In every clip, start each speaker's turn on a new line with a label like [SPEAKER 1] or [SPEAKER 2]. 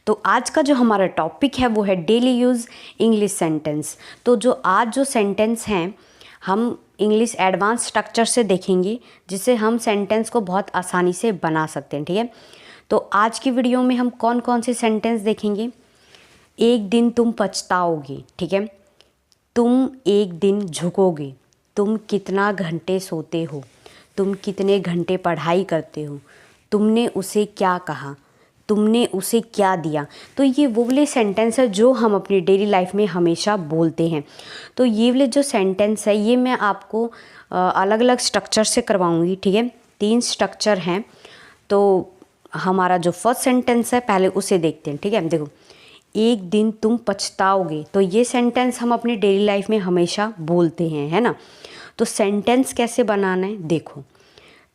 [SPEAKER 1] तो आज का जो हमारा टॉपिक है वो है डेली यूज़ इंग्लिश सेंटेंस। तो जो आज जो सेंटेंस हैं हम इंग्लिश एडवांस स्ट्रक्चर से देखेंगे, जिससे हम सेंटेंस को बहुत आसानी से बना सकते हैं। ठीक है, तो आज की वीडियो में हम कौन कौन से सेंटेंस देखेंगे। एक दिन तुम पछताओगे, ठीक है। तुम एक दिन झुकोगे। तुम कितना घंटे सोते हो। तुम कितने घंटे पढ़ाई करते हो। तुमने उसे क्या कहा। तुमने उसे क्या दिया। तो ये वो वाले सेंटेंस है जो हम अपनी डेली लाइफ में हमेशा बोलते हैं। तो ये वाले जो सेंटेंस है ये मैं आपको अलग अलग स्ट्रक्चर से करवाऊंगी। ठीक है, 3 स्ट्रक्चर हैं। तो हमारा जो फर्स्ट सेंटेंस है पहले उसे देखते हैं। ठीक है, देखो, एक दिन तुम पछताओगे। तो ये सेंटेंस हम अपनी डेली लाइफ में हमेशा बोलते हैं, है ना। तो सेंटेंस कैसे बनाना है देखो।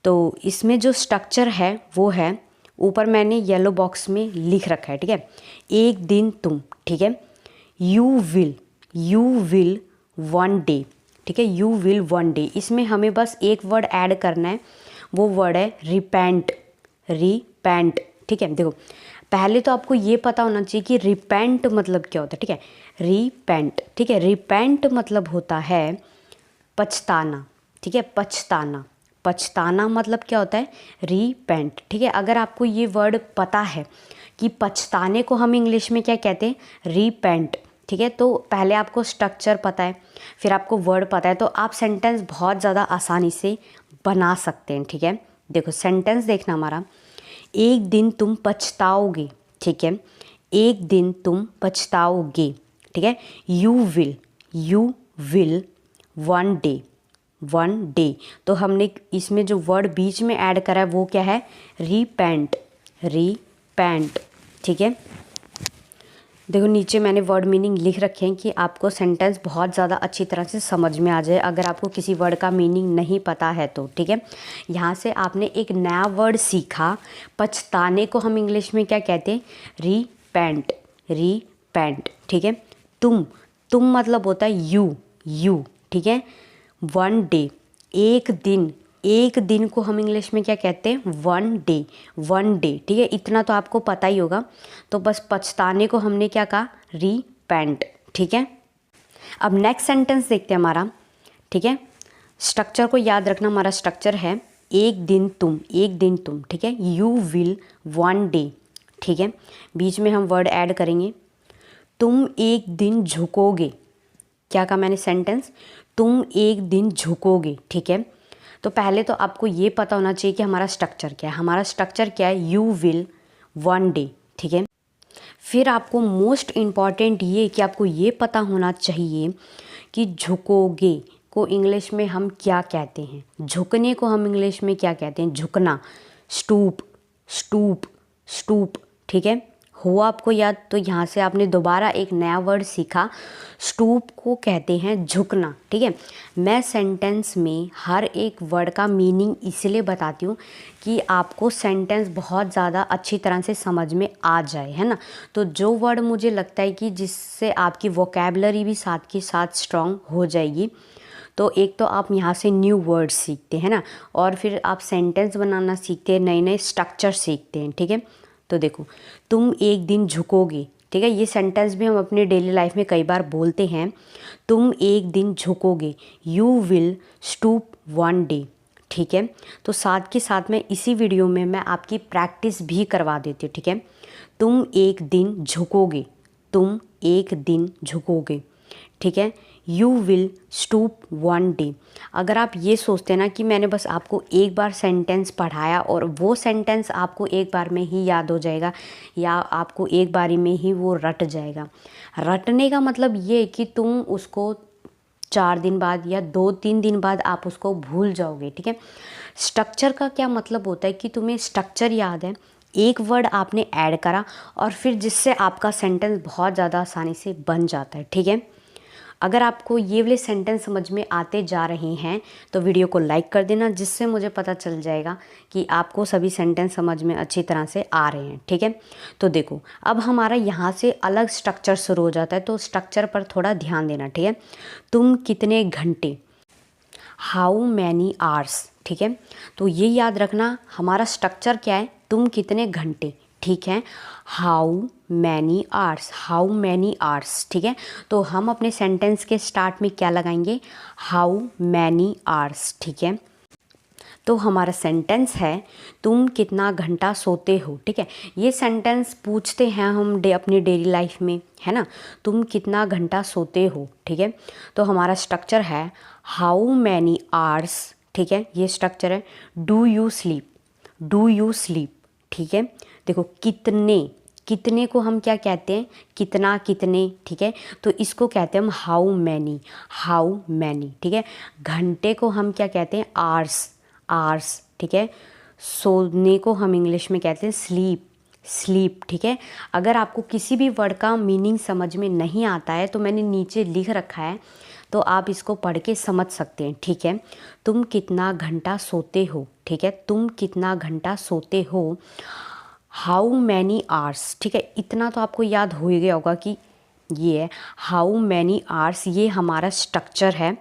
[SPEAKER 1] तो इसमें जो स्ट्रक्चर है वो है, ऊपर मैंने येलो बॉक्स में लिख रखा है। ठीक है, एक दिन तुम, ठीक है। यू विल वन डे, ठीक है। यू विल वन डे, इसमें हमें बस एक वर्ड ऐड करना है, वो वर्ड है रिपेंट। ठीक है, देखो पहले तो आपको ये पता होना चाहिए कि रिपेंट मतलब क्या होता है। ठीक है, रिपेंट, ठीक है। रिपेंट मतलब होता है पछताना। ठीक है, पछताना मतलब क्या होता है, रिपेंट। ठीक है, अगर आपको ये वर्ड पता है कि पछताने को हम इंग्लिश में क्या कहते हैं, रिपेंट। ठीक है, तो पहले आपको स्ट्रक्चर पता है, फिर आपको वर्ड पता है, तो आप सेंटेंस बहुत ज़्यादा आसानी से बना सकते हैं। ठीक है, देखो सेंटेंस देखना हमारा, एक दिन तुम पछताओगे। ठीक है, एक दिन तुम पछताओगे। ठीक है, यू विल वन डे। तो हमने इसमें जो वर्ड बीच में ऐड करा है वो क्या है, रिपेंट। ठीक है, देखो नीचे मैंने वर्ड मीनिंग लिख रखे हैं कि आपको सेंटेंस बहुत ज़्यादा अच्छी तरह से समझ में आ जाए अगर आपको किसी वर्ड का मीनिंग नहीं पता है तो। ठीक है, यहाँ से आपने एक नया वर्ड सीखा, पछताने को हम इंग्लिश में क्या कहते हैं, रिपेंट। ठीक है, तुम मतलब होता है यू। ठीक है, वन डे, एक दिन को हम इंग्लिश में क्या कहते हैं, वन डे। ठीक है, इतना तो आपको पता ही होगा। तो बस पछताने को हमने क्या कहा, रिपेंट। ठीक है, अब नेक्स्ट सेंटेंस देखते हैं हमारा। ठीक है, स्ट्रक्चर को याद रखना, हमारा स्ट्रक्चर है एक दिन तुम। ठीक है, यू विल वन डे। ठीक है, बीच में हम वर्ड ऐड करेंगे, तुम एक दिन झुकोगे। क्या कहा मैंने, सेंटेंस, तुम एक दिन झुकोगे। ठीक है, तो पहले तो आपको ये पता होना चाहिए कि हमारा स्ट्रक्चर क्या है। हमारा स्ट्रक्चर क्या है, यू विल वन डे। ठीक है, फिर आपको मोस्ट इम्पॉर्टेंट ये कि आपको ये पता होना चाहिए कि झुकोगे को इंग्लिश में हम क्या कहते हैं। झुकने को हम इंग्लिश में क्या कहते हैं, झुकना, स्टूप। ठीक है, हुआ आपको याद। तो यहाँ से आपने दोबारा एक नया वर्ड सीखा, स्टूप को कहते हैं झुकना। ठीक है, मैं सेंटेंस में हर एक वर्ड का मीनिंग इसलिए बताती हूँ कि आपको सेंटेंस बहुत ज़्यादा अच्छी तरह से समझ में आ जाए, है ना। तो जो वर्ड मुझे लगता है कि जिससे आपकी वोकैबुलरी भी साथ के साथ स्ट्रॉन्ग हो जाएगी, तो एक तो आप यहाँ से न्यू वर्ड सीखते हैं ना, और फिर आप सेंटेंस बनाना सीखते हैं, नए नए स्ट्रक्चर सीखते हैं। ठीक है, तो देखो, तुम एक दिन झुकोगे। ठीक है, ये सेंटेंस भी हम अपने डेली लाइफ में कई बार बोलते हैं, तुम एक दिन झुकोगे, you will stoop one day. ठीक है, तो साथ के साथ में इसी वीडियो में मैं आपकी प्रैक्टिस भी करवा देती हूँ। ठीक है, तुम एक दिन झुकोगे। ठीक है, you will stoop one day. अगर आप ये सोचते हैं ना कि मैंने बस आपको एक बार सेंटेंस पढ़ाया और वो सेंटेंस आपको एक बार में ही याद हो जाएगा या आपको एक बारी में ही वो रट जाएगा, रटने का मतलब ये है कि तुम उसको 4 दिन बाद या 2-3 दिन बाद आप उसको भूल जाओगे। ठीक है, स्ट्रक्चर का क्या मतलब होता है कि तुम्हें स्ट्रक्चर याद है, एक वर्ड आपने ऐड करा और फिर जिससे आपका सेंटेंस बहुत ज़्यादा आसानी से बन जाता है। ठीक है, अगर आपको ये वाले सेंटेंस समझ में आते जा रहे हैं तो वीडियो को लाइक कर देना, जिससे मुझे पता चल जाएगा कि आपको सभी सेंटेंस समझ में अच्छी तरह से आ रहे हैं। ठीक है, तो देखो अब हमारा यहाँ से अलग स्ट्रक्चर शुरू हो जाता है, तो स्ट्रक्चर पर थोड़ा ध्यान देना। ठीक है, तुम कितने घंटे, हाउ मैनी आवर्स। ठीक है, तो ये याद रखना हमारा स्ट्रक्चर क्या है, तुम कितने घंटे। ठीक है। How many hours, how many hours, ठीक है। तो हम अपने सेंटेंस के स्टार्ट में क्या लगाएंगे, हाउ मैनी आवर्स, ठीक है। तो हमारा सेंटेंस है तुम कितना घंटा सोते हो, ठीक है। ये सेंटेंस पूछते हैं हम अपनी डेली लाइफ में, है ना। तुम कितना घंटा सोते हो, ठीक है। तो हमारा स्ट्रक्चर है हाउ मैनी आवर्स, ठीक है, ये स्ट्रक्चर है। Do you sleep, do you sleep, ठीक है। देखो कितने, कितने को हम क्या कहते हैं, कितना, कितने, ठीक है। तो इसको कहते हैं हम हाउ मैनी, हाउ मैनी, ठीक है। घंटे को हम क्या कहते हैं, आवर्स, आवर्स, ठीक है। सोने को हम इंग्लिश में कहते हैं स्लीप, स्लीप, ठीक है। अगर आपको किसी भी वर्ड का मीनिंग समझ में नहीं आता है तो मैंने नीचे लिख रखा है, तो आप इसको पढ़ के समझ सकते हैं, ठीक है। तुम कितना घंटा सोते हो, ठीक है, तुम कितना घंटा सोते हो, हाउ मैनी आवर्स, ठीक है। इतना तो आपको याद हो ही गया होगा कि ये है हाउ मैनी आवर्स, ये हमारा स्ट्रक्चर है।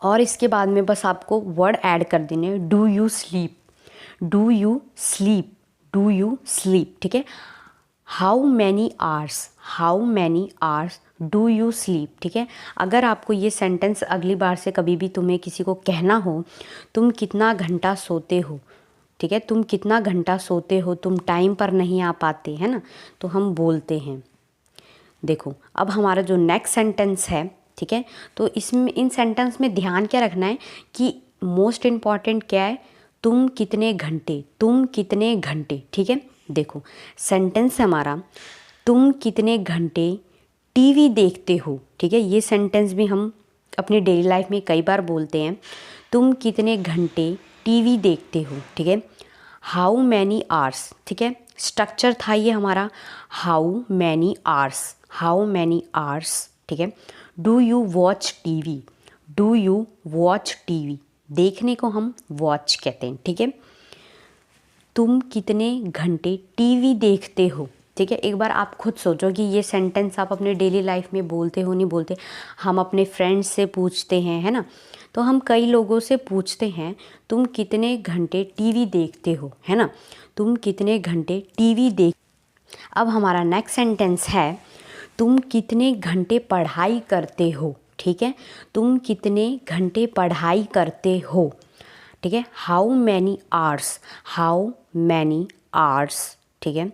[SPEAKER 1] और इसके बाद में बस आपको वर्ड ऐड कर देने हैं, do you sleep, do you sleep, do you sleep, ठीक है। How many hours, how many hours do you sleep, ठीक है। अगर आपको ये सेंटेंस अगली बार से कभी भी तुम्हें किसी को कहना हो, तुम कितना घंटा सोते हो, ठीक है, तुम कितना घंटा सोते हो, तुम टाइम पर नहीं आ पाते, है ना, तो हम बोलते हैं। देखो अब हमारा जो नेक्स्ट सेंटेंस है, ठीक है, तो इसमें इन सेंटेंस में ध्यान क्या रखना है कि मोस्ट इम्पॉर्टेंट क्या है, तुम कितने घंटे, तुम कितने घंटे, ठीक है। देखो सेंटेंस हमारा तुम कितने घंटे टीवी देखते हो, ठीक है। ये सेंटेंस भी हम अपनी डेली लाइफ में कई बार बोलते हैं, तुम कितने घंटे टीवी देखते हो, ठीक है। हाउ मैनी आवर्स, ठीक है, स्ट्रक्चर था ये हमारा how many hours, how many hours, ठीक है। Do you watch TV, do you watch TV, देखने को हम वॉच कहते हैं, ठीक है। तुम कितने घंटे टीवी देखते हो, ठीक है। एक बार आप खुद सोचो कि ये सेंटेंस आप अपने डेली लाइफ में बोलते हो, नहीं बोलते। हम अपने फ्रेंड्स से पूछते हैं, है ना, तो हम कई लोगों से पूछते हैं तुम कितने घंटे टीवी देखते हो, है ना, तुम कितने घंटे टीवी देख। अब हमारा नेक्स्ट सेंटेंस है तुम कितने घंटे पढ़ाई करते हो, ठीक है, तुम कितने घंटे पढ़ाई करते हो, ठीक है। How many hours, how many hours, ठीक है।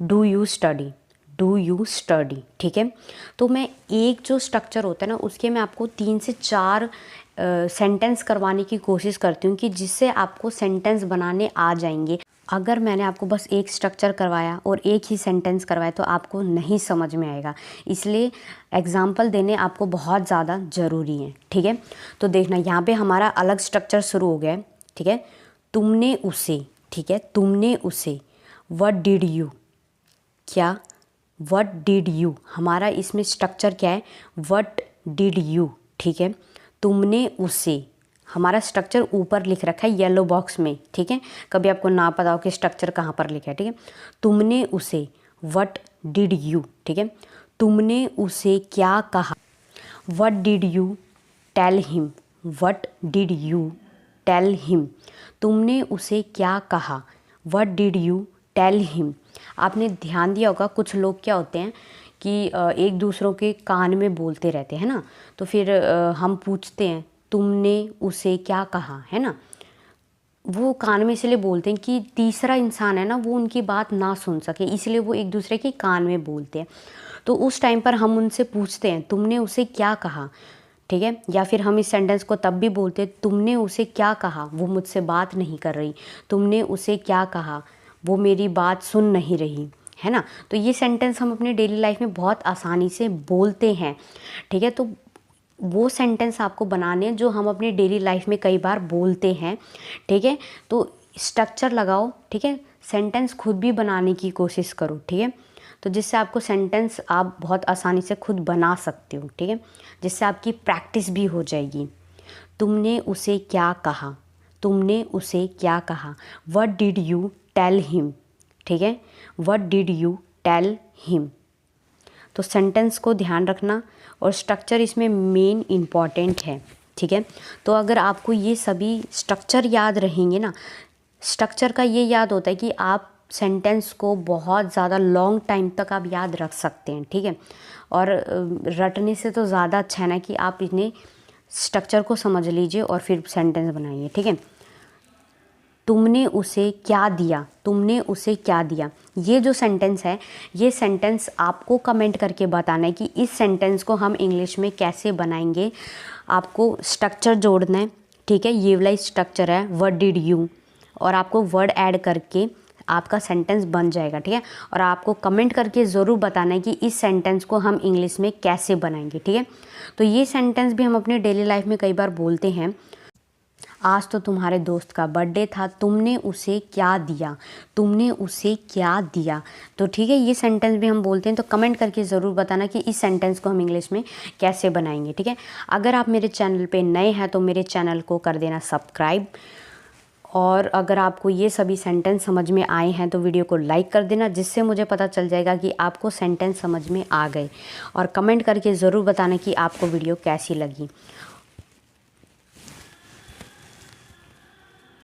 [SPEAKER 1] Do you study, do you study, ठीक है। तो मैं एक जो स्ट्रक्चर होता है ना उसके मैं आपको 3 से 4 सेंटेंस करवाने की कोशिश करती हूँ कि जिससे आपको सेंटेंस बनाने आ जाएंगे। अगर मैंने आपको बस एक स्ट्रक्चर करवाया और एक ही सेंटेंस करवाया तो आपको नहीं समझ में आएगा, इसलिए एग्जाम्पल देने आपको बहुत ज़्यादा ज़रूरी है, ठीक है। तो देखना यहाँ पे हमारा अलग स्ट्रक्चर शुरू हो गया है, ठीक है। तुमने उसे, ठीक है, तुमने उसे, व्हाट डिड यू, क्या, व्हाट डिड यू, हमारा इसमें स्ट्रक्चर क्या है, व्हाट डिड यू, ठीक है। तुमने उसे, हमारा स्ट्रक्चर ऊपर लिख रखा है येलो बॉक्स में, ठीक है। कभी आपको ना पता हो कि स्ट्रक्चर कहाँ पर लिखा है, ठीक है। तुमने उसे, व्हाट डिड यू, ठीक है। तुमने उसे क्या कहा, what did you tell him, what did you tell him. तुमने उसे क्या कहा, what did you tell him. आपने ध्यान दिया होगा कुछ लोग क्या होते हैं कि एक दूसरों के कान में बोलते रहते हैं ना, तो फिर हम पूछते हैं तुमने उसे क्या कहा, है ना, वो कान में इसलिए बोलते हैं कि तीसरा इंसान है ना वो उनकी बात ना सुन सके, इसलिए वो एक दूसरे के कान में बोलते हैं। तो उस टाइम पर हम उनसे पूछते हैं तुमने उसे क्या कहा, ठीक है। या फिर हम इस सेंटेंस को तब भी बोलते हैं तुमने उसे क्या कहा, वो मुझसे बात नहीं कर रही, तुमने उसे क्या कहा, वो मेरी बात सुन नहीं रही, है ना। तो ये सेंटेंस हम अपने डेली लाइफ में बहुत आसानी से बोलते हैं, ठीक है। तो वो सेंटेंस आपको बनाने हैं जो हम अपनी डेली लाइफ में कई बार बोलते हैं, ठीक है। तो स्ट्रक्चर लगाओ, ठीक है, सेंटेंस खुद भी बनाने की कोशिश करो, ठीक है। तो जिससे आपको सेंटेंस आप बहुत आसानी से खुद बना सकते हो, ठीक है, जिससे आपकी प्रैक्टिस भी हो जाएगी। तुमने उसे क्या कहा, तुमने उसे क्या कहा, what did you tell him, ठीक है, what did you tell him. तो सेंटेंस को ध्यान रखना और स्ट्रक्चर इसमें मेन इम्पॉर्टेंट है, ठीक है। तो अगर आपको ये सभी स्ट्रक्चर याद रहेंगे ना, स्ट्रक्चर का ये याद होता है कि आप सेंटेंस को बहुत ज़्यादा लॉन्ग टाइम तक आप याद रख सकते हैं, ठीक है। और रटने से तो ज़्यादा अच्छा है ना कि आप इन्हें स्ट्रक्चर को समझ लीजिए और फिर सेंटेंस बनाइए, ठीक है। तुमने उसे क्या दिया, तुमने उसे क्या दिया, ये जो सेंटेंस है, ये सेंटेंस आपको कमेंट करके बताना है कि इस सेंटेंस को हम इंग्लिश में कैसे बनाएंगे। आपको स्ट्रक्चर जोड़ना है, ठीक है। ये वाला स्ट्रक्चर है व्हाट डिड यू, और आपको वर्ड ऐड करके आपका सेंटेंस बन जाएगा, ठीक है। और आपको कमेंट करके ज़रूर बताना है कि इस सेंटेंस को हम इंग्लिश में कैसे बनाएंगे, ठीक है। तो ये सेंटेंस भी हम अपने डेली लाइफ में कई बार बोलते हैं। आज तो तुम्हारे दोस्त का बर्थडे था, तुमने उसे क्या दिया, तुमने उसे क्या दिया। तो ठीक है, ये सेंटेंस भी हम बोलते हैं। तो कमेंट करके ज़रूर बताना कि इस सेंटेंस को हम इंग्लिश में कैसे बनाएंगे, ठीक है। अगर आप मेरे चैनल पे नए हैं तो मेरे चैनल को कर देना सब्सक्राइब, और अगर आपको ये सभी सेंटेंस समझ में आए हैं तो वीडियो को लाइक कर देना, जिससे मुझे पता चल जाएगा कि आपको सेंटेंस समझ में आ गए। और कमेंट करके ज़रूर बताना कि आपको वीडियो कैसी लगी।